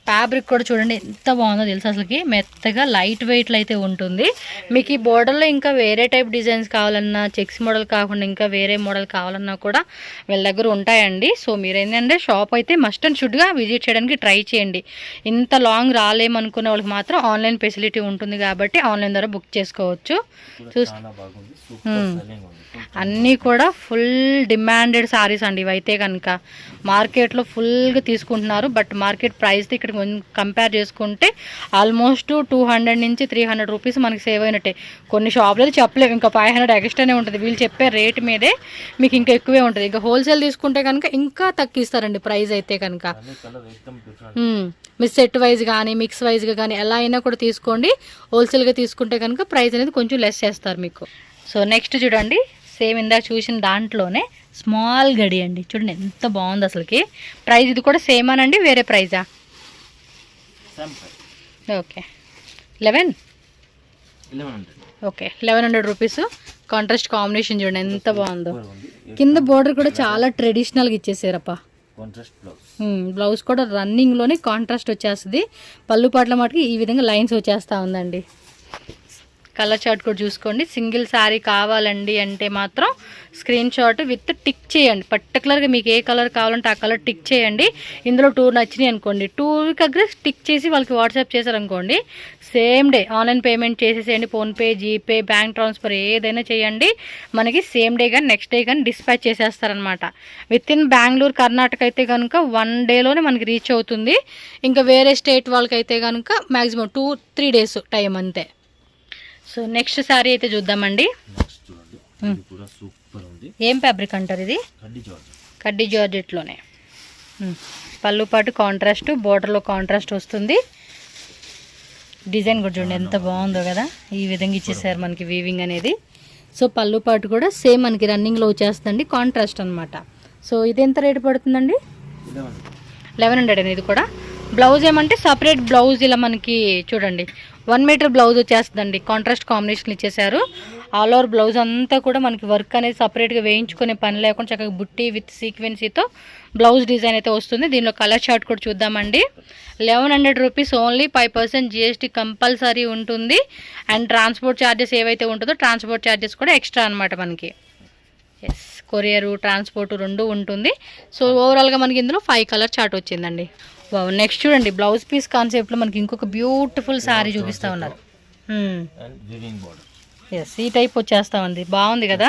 ఫ్యాబ్రిక్ కూడా చూడండి ఎంత బాగుందో తెలుసు అసలుకి, మెత్తగా లైట్ వెయిట్లో అయితే ఉంటుంది. మీకు ఈ బోర్డర్లో ఇంకా వేరే టైప్ డిజైన్స్ కావాలన్నా, చెక్స్ మోడల్ కాకుండా ఇంకా వేరే మోడల్ కావాలన్నా కూడా వీళ్ళ దగ్గర ఉంటాయండి. సో మీరు ఏంటంటే షాప్ అయితే మస్ట్ అండ్ షుడ్గా విజిట్ చేయడానికి ట్రై చేయండి. ఇంత లాంగ్ రాలేమనుకునే వాళ్ళకి మాత్రం ఆన్లైన్ ఫెసిలిటీ ఉంటుంది కాబట్టి ఆన్లైన్ ద్వారా బుక్ చేసుకోవచ్చు. అన్నీ కూడా ఫుల్ డిమాండెడ్ శారీస్ అండి ఇవైతే కనుక. మార్కెట్లో ఫుల్గా తీసుకుంటున్నారు, బట్ మార్కెట్ ప్రైస్తో ఇక్కడ కంపేర్ చేసుకుంటే ఆల్మోస్ట్ 200 నుంచి 300 రూపీస్ మనకి సేవ్ అయినట్టే. కొన్ని షాపులు అయితే చెప్పలేము, ఇంకా 500 ఎక్స్ట్రానే ఉంటుంది. వీళ్ళు చెప్పే రేట్ మీదే మీకు ఇంకా ఎక్కువే ఉంటుంది. ఇంకా హోల్సేల్ తీసుకుంటే కనుక ఇంకా తగ్గిస్తారండి ప్రైస్ అయితే కనుక. మీరు సెట్ వైజ్ కానీ మిక్స్ వైజ్గా కానీ ఎలా అయినా కూడా తీసుకోండి. హోల్సేల్గా తీసుకుంటే కనుక ప్రైస్ అనేది కొంచెం లెస్ చేస్తారు మీకు. సో నెక్స్ట్ చూడండి, సేమ్ ఇందాక చూసిన దాంట్లోనే స్మాల్ గడి అండి, చూడండి ఎంత బాగుంది అసలుకి. ప్రైస్ ఇది కూడా సేమ్ అనండి, వేరే ప్రైజా? Okay, 1100. Okay, 1100 rupees. Contrast combination చూడండి ఎంత బాగుందో. కింద బోర్డర్ కూడా చాలా ట్రెడిషనల్గా ఇచ్చేసారప్ప. బ్లౌజ్ కూడా రన్నింగ్లోనే కాంట్రాస్ట్ వచ్చేస్తుంది. పళ్ళు పాటల మటుకు ఈ విధంగా లైన్స్ వచ్చేస్తూ ఉందండి. కలర్ చార్ట్ కూడా చూసుకోండి. సింగిల్ శారీ కావాలండి అంటే మాత్రం స్క్రీన్ షాట్ విత్ టిక్ చేయండి. పర్టికులర్గా మీకు ఏ కలర్ కావాలంటే ఆ కలర్ టిక్ చేయండి. ఇందులో 2 నచ్చినాయి అనుకోండి, 2కి దగ్గర టిక్ చేసి వాళ్ళకి వాట్సాప్ చేశారనుకోండి, సేమ్ డే ఆన్లైన్ పేమెంట్ చేసేసేయండి. ఫోన్పే, జీపే, బ్యాంక్ ట్రాన్స్ఫర్ ఏదైనా చేయండి, మనకి సేమ్ డే కానీ నెక్స్ట్ డే కానీ డిస్పాచ్ చేసేస్తారనమాట. విత్ ఇన్ బెంగళూరు, కర్ణాటక అయితే కనుక 1 డేలోనే మనకి రీచ్ అవుతుంది. ఇంకా వేరే స్టేట్ వాళ్ళకైతే కనుక మ్యాక్సిమం 2-3 డేస్ టైం అంతే. సో నెక్స్ట్ శారీ అయితే చూద్దామండి. ఏం ఫ్యాబ్రిక్ అంటారు ఇది? కడ్డీ జార్జెట్లోనే. పళ్ళు పాటు కాంట్రాస్ట్, బోర్డర్లో కాంట్రాస్ట్ వస్తుంది. డిజైన్ కూడా చూడండి ఎంత బాగుందో కదా, ఈ విధంగా ఇచ్చేసారు మనకి వీవింగ్ అనేది. సో పళ్ళు పాటు కూడా సేమ్ మనకి రన్నింగ్లో వచ్చేస్తుందండి, కాంట్రాస్ట్ అనమాట. సో ఇది ఎంత రేటు పడుతుందండి? 1100 అండి ఇది కూడా. బ్లౌజ్ ఏమంటే సపరేట్ బ్లౌజ్ ఇలా మనకి చూడండి 1 మీటర్ బ్లౌజ్ వచ్చేస్తుందండి. కాంట్రాస్ట్ కాంబినేషన్ ఇచ్చేసారు. ఆల్ ఓవర్ బ్లౌజ్ అంతా కూడా మనకి వర్క్ అనేది సపరేట్గా వేయించుకునే పని లేకుండా చక్కగా బుట్టి విత్ సీక్వెన్సీతో బ్లౌజ్ డిజైన్ అయితే వస్తుంది. దీనిలో కలర్ చార్ట్ కూడా చూద్దామండి. 1100 రూపీస్ ఓన్లీ. 5% GST కంపల్సరీ ఉంటుంది. అండ్ ట్రాన్స్పోర్ట్ ఛార్జెస్ ఏవైతే ఉంటుందో ట్రాన్స్పోర్ట్ ఛార్జెస్ కూడా ఎక్స్ట్రా అనమాట మనకి. ఎస్, కొరియరు, ట్రాన్స్పోర్ట్ 2 ఉంటుంది. సో ఓవరాల్గా మనకి ఇందులో 5 కలర్ చార్ట్ వచ్చిందండి. నెక్స్ట్ చూడండి, బ్లౌజ్ పీస్ కాన్సెప్ట్లో మనకి ఇంకొక బ్యూటిఫుల్ శారీ చూపిస్తూ ఉన్నారు. ఎస్, ఈ టైప్ వచ్చేస్తా ఉంది, బాగుంది కదా,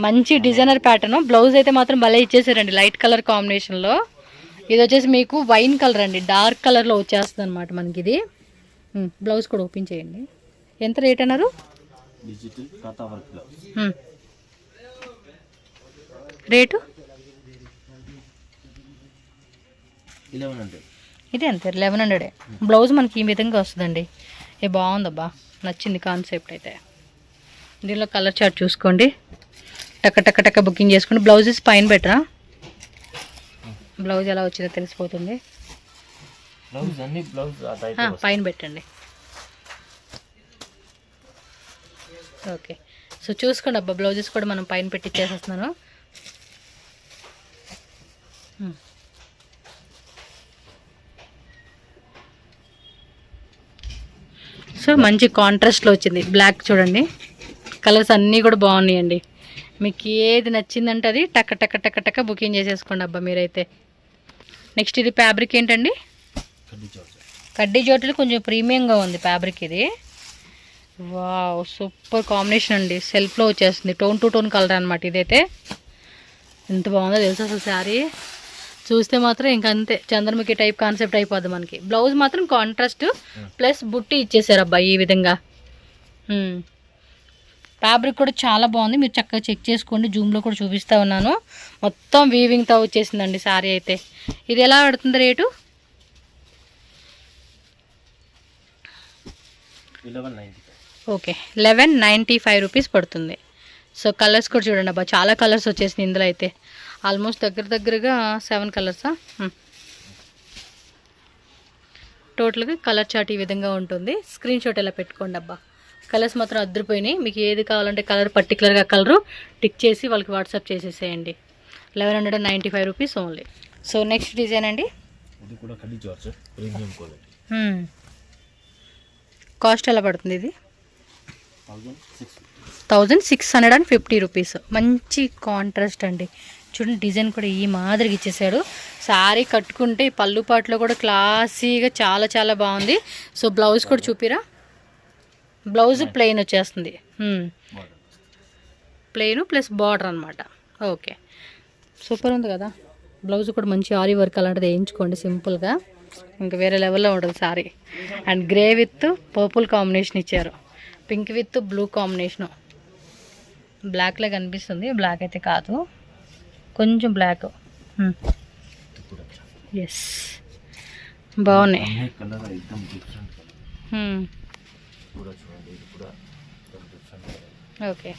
మంచి డిజైనర్ ప్యాటర్న్. బ్లౌజ్ అయితే మాత్రం భలే ఇచ్చేసారండి, లైట్ కలర్ కాంబినేషన్లో. ఇది వచ్చేసి మీకు వైన్ కలర్ అండి, డార్క్ కలర్లో వచ్చేస్తుంది అనమాట మనకి ఇది. బ్లౌజ్ కూడా ఓపెన్ చేయండి. ఎంత రేట్ అన్నారు? రేటు ఇది అంతే 1100. బ్లౌజ్ మనకి ఈ విధంగా వస్తుందండి. ఏ బాగుందబ్బా, నచ్చింది కాన్సెప్ట్ అయితే. దీనిలో కలర్ చార్ట్ చూసుకోండి. టక్క టక్క టక్క బుకింగ్ చేసుకోండి. బ్లౌజెస్ పైన పెట్టరా, బ్లౌజ్ ఎలా వచ్చిందో తెలిసిపోతుంది. పైన పెట్టండి. ఓకే, సో చూసుకోండి అబ్బా, బ్లౌజెస్ కూడా మనం పైన పెట్టి ఇచ్చేసేస్తున్నాను. సో మంచి కాంట్రాస్ట్లో వచ్చింది. బ్లాక్ చూడండి, కలర్స్ అన్నీ కూడా బాగున్నాయండి. మీకు ఏది నచ్చిందంటే అది టక్క టక్క టక్క టక్క బుకింగ్ చేసేసుకోండి అబ్బా మీరైతే. నెక్స్ట్ ఇది ఫ్యాబ్రిక్ ఏంటండి? కడ్డీ జోట్లు. కొంచెం ప్రీమియంగా ఉంది ఫ్యాబ్రిక్ ఇది. వావ్, సూపర్ కాంబినేషన్ అండి. సెల్ఫ్లో వచ్చేస్తుంది, టోన్ టు టోన్ కలర్ అనమాట. ఇదైతే ఎంత బాగుందో తెలుసు అసలు. శారీ చూస్తే మాత్రం ఇంక అంతే, చంద్రముఖి టైప్ కాన్సెప్ట్ అయిపోద్ది మనకి. బ్లౌజ్ మాత్రం కాంట్రాస్ట్ ప్లస్ బుట్టి ఇచ్చేసారు అబ్బాయి ఈ విధంగా. ఫ్యాబ్రిక్ కూడా చాలా బాగుంది, మీరు చక్కగా చెక్ చేసుకోండి. జూమ్లో కూడా చూపిస్తూ ఉన్నాను. మొత్తం వీవింగ్తో వచ్చేసిందండి శారీ అయితే. ఇది ఎలా పడుతుంది రేటు? 1195. ఓకే, 1195 రూపీస్ పడుతుంది. సో కలర్స్ కూడా చూడండి అబ్బా, చాలా కలర్స్ వచ్చేసింది ఇందులో అయితే. ఆల్మోస్ట్ దగ్గరగా 7 కలర్సా. టోటల్గా కలర్ చార్ట్ ఈ విధంగా ఉంటుంది. స్క్రీన్ షాట్ ఎలా పెట్టుకోండి అబ్బా. కలర్స్ మాత్రం అద్దరిపోయినాయి. మీకు ఏది కావాలంటే కలర్ పర్టికులర్గా కలరు టిక్ చేసి వాళ్ళకి వాట్సాప్ చేసేసేయండి. 1195 rupees only. So next design అండి. ఇది కూడా కడ్డీ జార్జెట్ ప్రీమియం క్వాలిటీ. కాస్ట్ ఎలా పడుతుంది ఇది? 1650 రూపీస్. మంచి కాంట్రాస్ట్ అండి. చూడండి, డిజైన్ కూడా ఈ మాదిరిగా ఇచ్చేసాడు. శారీ కట్టుకుంటే పళ్ళు పాటలో కూడా క్లాసీగా చాలా చాలా బాగుంది. సో బ్లౌజ్ కూడా చూపిరా. బ్లౌజ్ ప్లెయిన్ వచ్చేస్తుంది, ప్లెయిన్ ప్లస్ బార్డర్ అనమాట. ఓకే, సూపర్ ఉంది కదా. బ్లౌజ్ కూడా మంచి ఆరీ వర్క్ అలాంటిది వేయించుకోండి సింపుల్గా, ఇంకా వేరే లెవెల్లో ఉంటుంది sari. And grey with purple combination ఇచ్చారు, పింక్ విత్ బ్లూ కాంబినేషను. బ్లాక్లో కనిపిస్తుంది, బ్లాక్ అయితే కాదు, కొంచెం బ్లాక్. ఎస్, బాగున్నాయి. ఓకే,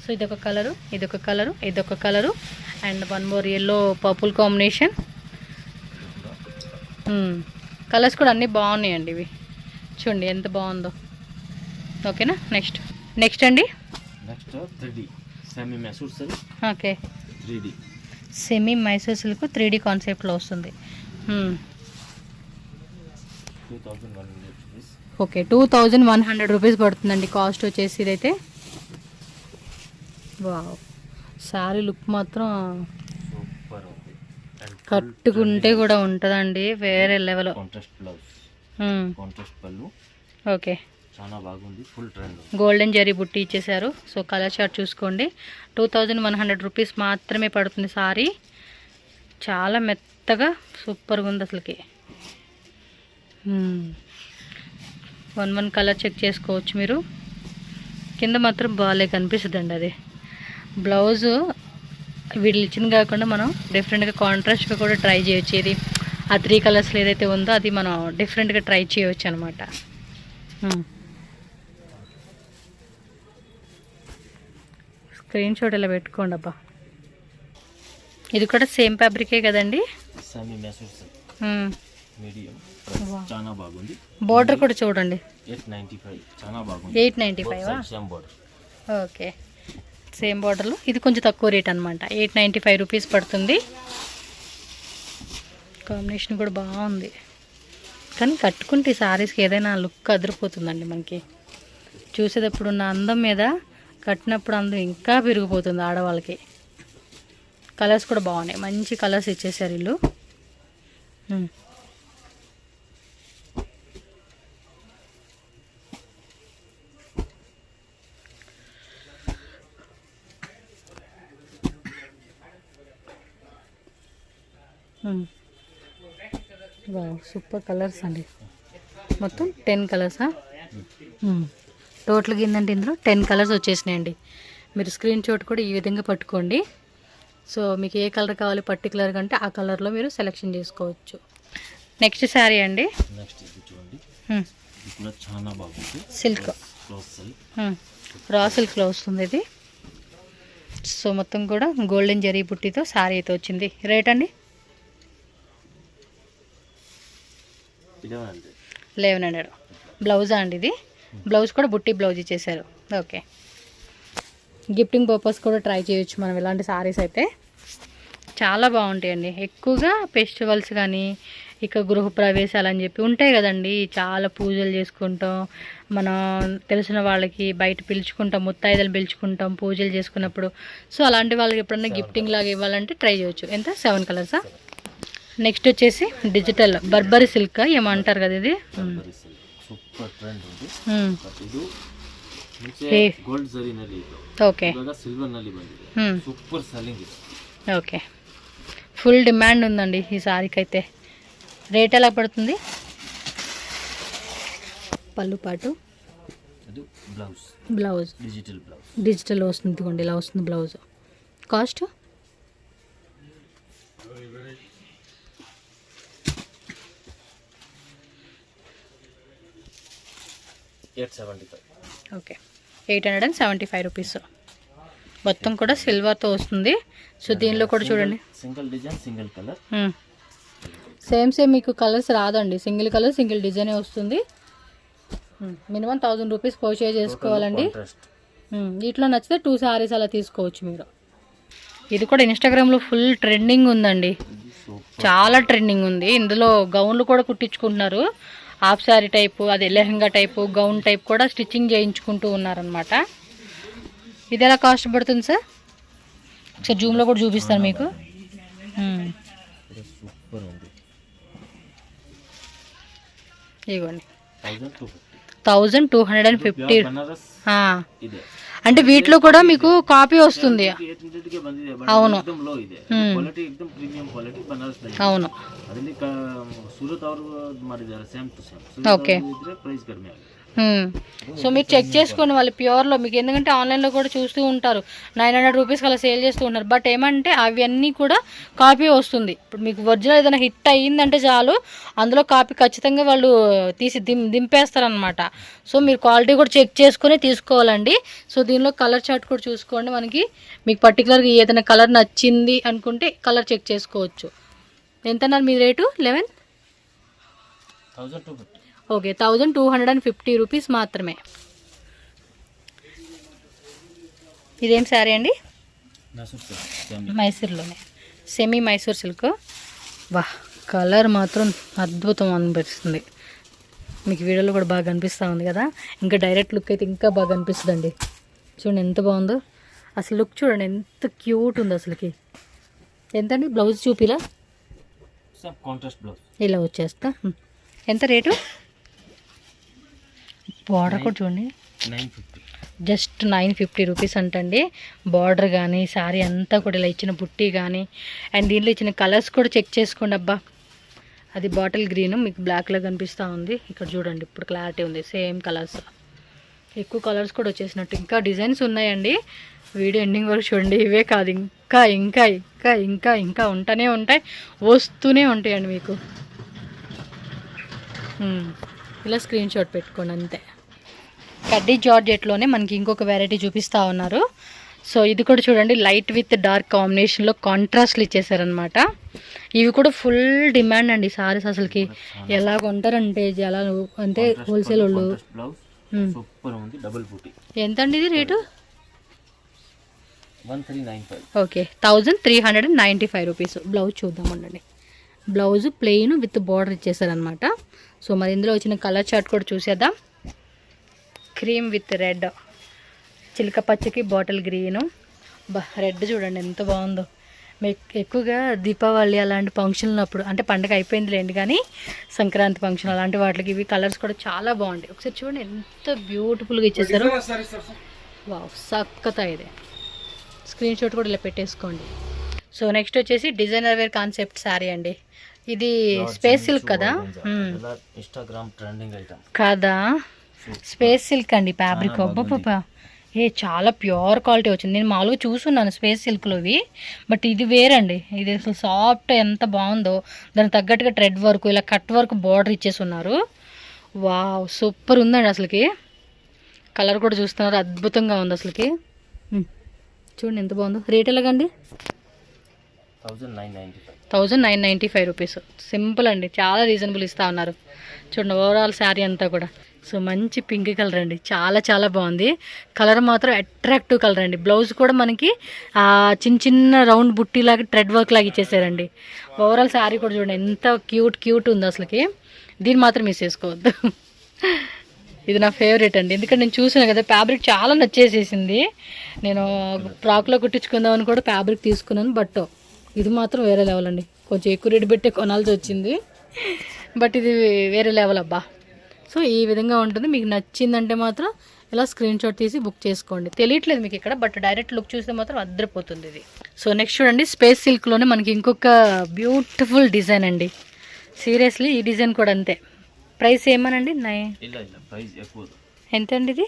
సో ఇదొక కలరు, ఇదొక కలరు, ఇదొక colour, and one more yellow purple combination. Colours కూడా అన్నీ బాగున్నాయండి ఇవి. చూడండి ఎంత బాగుందో. ఓకేనా. నెక్స్ట్ అండి. Okay, semi Mysore silk 3D కాన్సెప్ట్లో వస్తుంది. ఓకే, 2100 రూపీస్ పడుతుందండి కాస్ట్ వచ్చేసి ఇదైతే. వావ్, శారీ లుక్ మాత్రం కట్టుకుంటే కూడా ఉంటుందండి వేరే లెవెల్. ఓకే, చాలా బాగుంది, ఫుల్ ట్రెండ్. గోల్డెన్ జరీ బుట్టి ఇచ్చేసారు. సో కలర్ చార్ట్ చూసుకోండి. 2100 రూపీస్ మాత్రమే పడుతుంది సారీ. చాలా మెత్తగా సూపర్గా ఉంది అసలుకి. వన్ కలర్ చెక్ చేసుకోవచ్చు మీరు. కింద మాత్రం బాగాలే కనిపిస్తుందండి అది. బ్లౌజు వీళ్ళు ఇచ్చింది కాకుండా మనం డిఫరెంట్గా కాంట్రాస్ట్గా కూడా ట్రై చేయొచ్చు. ఇది ఆ 3 కలర్స్లో ఏదైతే ఉందో అది మనం డిఫరెంట్గా ట్రై చేయవచ్చు అనమాట. స్క్రీన్ షాట్ ఇలా పెట్టుకోండి అబ్బా. ఇది కూడా సేమ్ ఫ్యాబ్రికే కదండి. చాలా బాగుంది. బోర్డర్ కూడా చూడండి, 895 చాలా బాగుంది. 895. ఓకే, సేమ్ బోర్డర్లో ఇది కొంచెం తక్కువ రేట్ అనమాట. 895 రూపీస్ పడుతుంది. కాంబినేషన్ కూడా బాగుంది, కానీ కట్టుకుంటే శారీస్కి ఏదైనా లుక్ అదిరిపోతుందండి మనకి. చూసేటప్పుడు ఉన్న అందం మీద కట్టినప్పుడు అందం ఇంకా పెరిగిపోతుంది ఆడవాళ్ళకి. కలర్స్ కూడా బాగున్నాయి, మంచి కలర్స్ ఇచ్చేసారు వీళ్ళు. సూపర్ కలర్స్ అండి. మొత్తం 10 కలర్సా? టోటల్గా ఏంటంటే ఇందులో 10 కలర్స్ వచ్చేసినాయండి. మీరు స్క్రీన్ షాట్ కూడా ఈ విధంగా పట్టుకోండి. సో మీకు ఏ కలర్ కావాలి పర్టికులర్గా అంటే ఆ కలర్లో మీరు సెలెక్షన్ చేసుకోవచ్చు. నెక్స్ట్ శారీ అండి. నెక్స్ట్ ఇది చూడండి, ఇది కూడా చాలా బాగుంది. సిల్క్ క్లాత్ సిల్క్, రా సిల్క్లో వస్తుంది ఇది. సో మొత్తం కూడా గోల్డెన్ జరీ బుట్టితో శారీ అయితే వచ్చింది. రేట్ అండి 1100. బ్లౌజా అండి ఇది? బ్లౌజ్ కూడా బుట్టి బ్లౌజ్ ఇచ్చేసారు. ఓకే, గిఫ్టింగ్ పర్పస్ కూడా ట్రై చేయొచ్చు మనం ఇలాంటి శారీస్ అయితే. చాలా బాగుంటాయండి. ఎక్కువగా ఫెస్టివల్స్ కానీ ఇక గృహప్రవేశాలు అని చెప్పి ఉంటాయి కదండి, చాలా పూజలు చేసుకుంటాం, మనం తెలిసిన వాళ్ళకి బయట పిలుచుకుంటాం, ముత్తైదలు పిలుచుకుంటాం పూజలు చేసుకున్నప్పుడు. సో అలాంటి వాళ్ళకి ఎప్పుడన్నా గిఫ్టింగ్ లాగా ఇవ్వాలంటే ట్రై చేయొచ్చు. ఎంత? 7 కలర్సా? నెక్స్ట్ వచ్చేసి డిజిటల్ బర్బరీ సిల్క్ ఏమంటారు కదా ఇది. సూపర్ ట్రెండ్ ఉంది. ఓకే, ఓకే, ఫుల్ డిమాండ్ ఉందండి ఈ సారీకి అయితే. రేట్ ఎలా పడుతుంది? పళ్ళు పాటు బ్లౌజ్ డిజిటల్ వస్తుంది. ఇదిగోండి ఇలా వస్తుంది బ్లౌజ్. Cost okay, 875 rupees. మొత్తం కూడా సిల్వర్తో వస్తుంది. సో దీనిలో కూడా చూడండి, single design single colour, same మీకు కలర్స్ రాదండి, సింగిల్ కలర్ సింగిల్ డిజైనే వస్తుంది. మినిమం 1000 రూపీస్ పర్చేజ్ చేసుకోవాలండి. వీటిలో నచ్చితే 2 శారీస్ అలా తీసుకోవచ్చు మీరు. ఇది కూడా ఇన్స్టాగ్రామ్లో ఫుల్ ట్రెండింగ్ ఉందండి, చాలా ట్రెండింగ్ ఉంది. ఇందులో గౌన్లు కూడా కుట్టించుకుంటున్నారు. హాఫ్ శారీ టైపు, అదే లెహంగా టైపు, గౌన్ టైప్ కూడా స్టిచ్చింగ్ చేయించుకుంటూ ఉన్నారనమాట. ఇది ఎలా కాస్ట్ పడుతుంది సార్? ఒకసారి జూమ్లో కూడా చూపిస్తాను మీకు. ఇవ్వండి 1250. అంటే వీటిలో కూడా మీకు కాపీ వస్తుంది. అవును అవును, ఓకే. సో మీరు చెక్ చేసుకోండి వాళ్ళు ప్యూర్లో మీకు, ఎందుకంటే ఆన్లైన్లో కూడా చూస్తూ ఉంటారు 900 రూపీస్కి అలా సేల్ చేస్తూ ఉంటారు. బట్ ఏమంటే అవన్నీ కూడా కాపీ వస్తుంది. ఇప్పుడు మీకు ఒరిజినల్ ఏదైనా హిట్ అయ్యిందంటే చాలు, అందులో కాపీ ఖచ్చితంగా వాళ్ళు తీసి దింపేస్తారనమాట. సో మీరు క్వాలిటీ కూడా చెక్ చేసుకొని తీసుకోవాలండి. సో దీనిలో కలర్ చార్ట్ కూడా చూసుకోండి. మీకు పర్టికులర్గా ఏదైనా కలర్ నచ్చింది అనుకుంటే కలర్ చెక్ చేసుకోవచ్చు. ఎంత అన్నారు మీ రేటు? 11,250. ఓకే, 1250 రూపీస్ మాత్రమే. ఇదేం శారీ అండి? మైసూర్లోనే సెమీ మైసూర్ సిల్క్. వా, కలర్ మాత్రం అద్భుతం అనిపిస్తుంది. మీకు వీడియోలో కూడా బాగా కనిపిస్తూ ఉంది కదా, ఇంకా డైరెక్ట్ లుక్ అయితే ఇంకా బాగా అనిపిస్తుందండి. చూడండి ఎంత బాగుందో అసలు, లుక్ చూడండి ఎంత క్యూట్ ఉంది అసలుకి. ఎంతండి బ్లౌజ్? చూపిలా ఇలా వచ్చేస్తా. ఎంత రేటు? బార్డర్ కూడా చూడండి, జస్ట్ 950 రూపీస్ అంటండి. బార్డర్ కానీ శారీ అంతా కూడా ఇలా ఇచ్చిన బుట్టి కానీ, అండ్ దీనిలో ఇచ్చిన కలర్స్ కూడా చెక్ చేసుకోండి. అబ్బా, అది బాటిల్ గ్రీన్ మీకు బ్లాక్లో కనిపిస్తూ ఉంది. ఇక్కడ చూడండి ఇప్పుడు క్లారిటీ ఉంది, సేమ్ కలర్స్, ఎక్కువ కలర్స్ కూడా వచ్చేసినట్టు. ఇంకా డిజైన్స్ ఉన్నాయండి, వీడియో ఎండింగ్ వరకు చూడండి. ఇవే కాదు, ఇంకా ఇంకా ఇంకా ఇంకా ఇంకా ఉంటూనే ఉంటాయి, వస్తూనే ఉంటాయండి మీకు. ఇలా స్క్రీన్ షాట్ పెట్టుకోండి అంతే. కడ్డీ జార్జెట్లోనే మనకి ఇంకొక వెరైటీ చూపిస్తూ ఉన్నారు. సో ఇది కూడా చూడండి, లైట్ విత్ డార్క్ కాంబినేషన్లో కాంట్రాస్ట్లు ఇచ్చేసారనమాట. ఇవి కూడా ఫుల్ డిమాండ్ అండి సారీస్. అసలుకి ఎలా కొంటారంటే ఎలా అంటే హోల్సేల్ వాళ్ళు. ఎంత అండి ఇది రేటు? 1395. Okay, 1395 rupees. బ్లౌజ్ చూద్దామండి. బ్లౌజ్ ప్లెయిన్ విత్ బార్డర్ ఇచ్చేసారనమాట. సో మరి ఇందులో వచ్చిన కలర్ చార్ట్ కూడా చూసేద్దాం. క్రీమ్ విత్ రెడ్, చిలక పచ్చకి బాటిల్ గ్రీను, రెడ్ చూడండి ఎంత బాగుందో. మీకు ఎక్కువగా దీపావళి అలాంటి ఫంక్షన్లు అప్పుడు, అంటే పండగ అయిపోయింది లేండి కానీ సంక్రాంతి ఫంక్షన్ అలాంటి వాటికి ఇవి కలర్స్ కూడా చాలా బాగుంటాయి. ఒకసారి చూడండి ఎంత బ్యూటిఫుల్గా ఇచ్చేసారు. వావ్, సక్కతా ఇదే. స్క్రీన్ షాట్ కూడా ఇలా పెట్టేసుకోండి. సో నెక్స్ట్ వచ్చేసి డిజైనర్ వేర్ కాన్సెప్ట్ శారీ అండి. ఇది స్పేస్ సిల్క్ కదా, ఇన్స్టాగ్రామ్ ట్రెండింగ్ ఐటమ్ కదా, స్పేస్ సిల్క్ అండి ఫ్యాబ్రిక్. అబ్బా, చాలా ప్యూర్ క్వాలిటీ వచ్చింది. నేను మామూలుగా చూసున్నాను స్పేస్ సిల్క్లోవి, బట్ ఇది వేరండి. ఇది అసలు సాఫ్ట్ ఎంత బాగుందో, దానికి తగ్గట్టుగా థ్రెడ్ వర్క్ ఇలా కట్ వర్క్ బార్డర్ ఇచ్చేసి ఉన్నారు. వావ్ సూపర్ ఉందండి అసలుకి. కలర్ కూడా చూస్తున్నారు, అద్భుతంగా ఉంది అసలుకి. చూడండి ఎంత బాగుందో. రేట్ ఎలాగండి? 1995 రూపీస్. సింపుల్ అండి, చాలా రీజనబుల్ ఇస్తా ఉన్నారు. చూడండి ఓవరాల్ శారీ అంతా కూడా. సో మంచి పింక్ కలర్ అండి, చాలా చాలా బాగుంది. కలర్ మాత్రం అట్రాక్టివ్ కలర్ అండి. బ్లౌజ్ కూడా మనకి చిన్న చిన్న రౌండ్ బుట్టీలాగా థ్రెడ్ వర్క్ లాగా ఇచ్చేసారండి. ఓవరాల్ శారీ కూడా చూడండి ఎంత క్యూట్ ఉంది అసలుకి. దీన్ని మాత్రం మిస్ చేసుకోవద్దు. ఇది నా ఫేవరెట్ అండి, ఎందుకంటే నేను చూసాను కదా, ఫ్యాబ్రిక్ చాలా నచ్చేసేసింది. నేను ఫ్రాక్లో కుట్టించుకుందామని కూడా ఫ్యాబ్రిక్ తీసుకున్నాను, బట్ ఇది మాత్రం వేరే లెవెల్ అండి. కొంచెం ఎక్కువ రేటు పెట్టి కొనాల్సి వచ్చింది, బట్ ఇది వేరే లెవెల్ అబ్బా. సో ఈ విధంగా ఉంటుంది. మీకు నచ్చిందంటే మాత్రం ఇలా స్క్రీన్ షాట్ తీసి బుక్ చేసుకోండి. తెలియట్లేదు మీకు ఇక్కడ, బట్ డైరెక్ట్ లుక్ చూస్తే మాత్రం అద్దరిపోతుంది ఇది. సో నెక్స్ట్ చూడండి, స్పేస్ సిల్క్లోనే మనకి ఇంకొక బ్యూటిఫుల్ డిజైన్ అండి. సీరియస్లీ ఈ డిజైన్ కూడా అంతే. ప్రైస్ ఏమనండి? ఎంత అండి ఇది?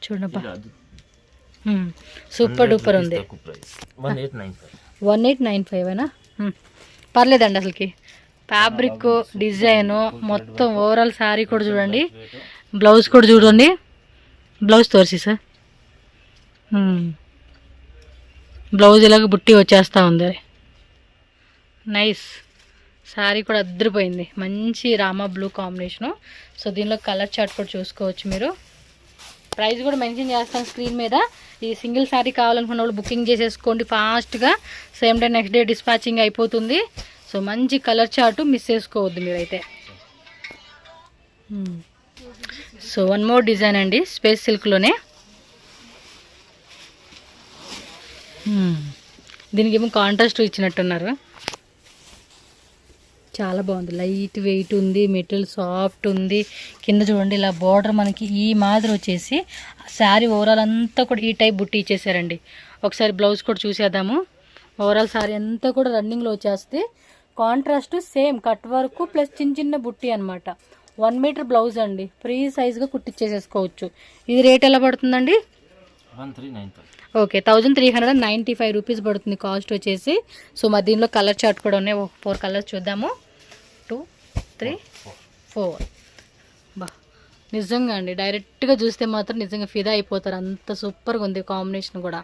చూడబ్బా సూపర్ డూపర్ ఉంది. 1895 పర్లేదండి అసలుకి. ఫ్యాబ్రిక్ డిజైను మొత్తం ఓవరాల్ శారీ కూడా చూడండి. బ్లౌజ్ కూడా చూడండి. Blouse తోర్సి sir. బ్లౌజ్ ఇలాగ బుట్టి వచ్చేస్తూ ఉంది. నైస్. శారీ కూడా అద్దరిపోయింది. మంచి రామా బ్లూ కాంబినేషను. సో దీనిలో కలర్ చార్ట్ కూడా చూసుకోవచ్చు మీరు. ప్రైస్ కూడా మెన్షన్ చేస్తాను స్క్రీన్ మీద. ఈ సింగిల్ శారీ కావాలనుకున్న వాళ్ళు బుకింగ్ చేసేసుకోండి ఫాస్ట్గా. Same day next day dispatching అయిపోతుంది. సో మంచి కలర్ చార్టు మిస్ చేసుకోవద్దు మీరైతే. సో వన్ మోర్ డిజైన్ అండి, స్పేస్ సిల్క్లోనే. దీనికి ఏమో కాంట్రాస్ట్ ఇచ్చినట్టున్నారు. చాలా బాగుంది, లైట్ వెయిట్ ఉంది, మెటీరియల్ సాఫ్ట్ ఉంది. కింద చూడండి ఇలా బార్డర్ మనకి ఈ మాదిరి వచ్చేసి శారీ ఓవరాల్ అంతా కూడా ఈ టైప్ బుట్టి ఇచ్చేసారండి. ఒకసారి బ్లౌజ్ కూడా చూసేద్దాము. ఓవరాల్ శారీ అంతా కూడా రన్నింగ్లో వచ్చేస్తే contrast same cut work plus చిన్న చిన్న బుట్టి అనమాట. 1 మీటర్ బ్లౌజ్ అండి, ఫ్రీ సైజ్గా కుట్టించేసేసుకోవచ్చు. ఇది రేట్ ఎలా పడుతుందండి? ఓకే 1395 రూపీస్ పడుతుంది కాస్ట్ వచ్చేసి. సో మా దీనిలో కలర్ చార్ట్ కూడా ఉన్నాయి, 4 కలర్స్ చూద్దాము. 2, 3, 4. బా నిజంగా అండి, డైరెక్ట్గా చూస్తే మాత్రం నిజంగా ఫిదా అయిపోతారు, అంత సూపర్గా ఉంది కాంబినేషన్ కూడా.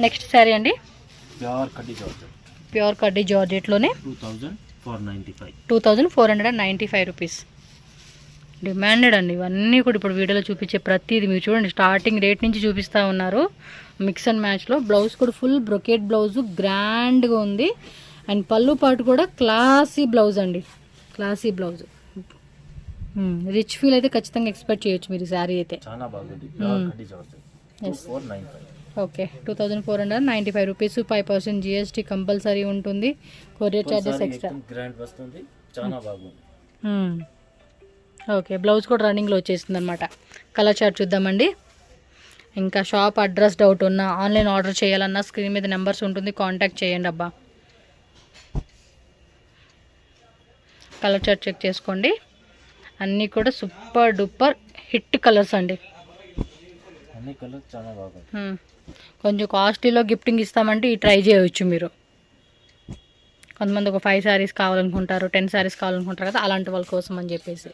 నెక్స్ట్ శారీ అండి, ప్యూర్ కడ్డీ జార్జెట్లోనే 2495 రూపీస్. డిమాండెడ్ అండి ఇవన్నీ కూడా. ఇప్పుడు వీడియోలో చూపించే ప్రతిదీ మీరు చూడండి, స్టార్టింగ్ రేట్ నుంచి చూపిస్తూ ఉన్నారు. మిక్స్ అండ్ మ్యాచ్లో బ్లౌజ్ కూడా ఫుల్ బ్రొకెట్ బ్లౌజ్, గ్రాండ్గా ఉంది. అండ్ పళ్ళు పాటు కూడా క్లాసీ బ్లౌజ్ అండి, క్లాసీ బ్లౌజ్. రిచ్ ఫీల్ అయితే ఖచ్చితంగా ఎక్స్పెక్ట్ చేయొచ్చు మీరు శారీ అయితే. Okay 2495 rupees. 5% GST కంపల్సరీ ఉంటుంది. Courier charges extra. Okay blouse కూడా రన్నింగ్లో వచ్చేసింది అనమాట. కలర్ చార్ట్ చూద్దామండి. ఇంకా షాప్ అడ్రస్ డౌట్ ఉన్నా, ఆన్లైన్ ఆర్డర్ చేయాలన్నా స్క్రీన్ మీద నెంబర్స్ ఉంటుంది, కాంటాక్ట్ చేయండి అబ్బా. కలర్ చార్ట్ చెక్ చేసుకోండి. అన్నీ కూడా సూపర్ డూపర్ హిట్ కలర్స్ అండి. కొంచెం కాస్ట్లీలో గిఫ్టింగ్ ఇస్తామంటే ఈ ట్రై చేయవచ్చు మీరు. కొంతమంది ఒక 5 శారీస్ కావాలనుకుంటారు, 10 శారీస్ కావాలనుకుంటారు కదా, అలాంటి వాళ్ళ కోసం అని చెప్పేసి.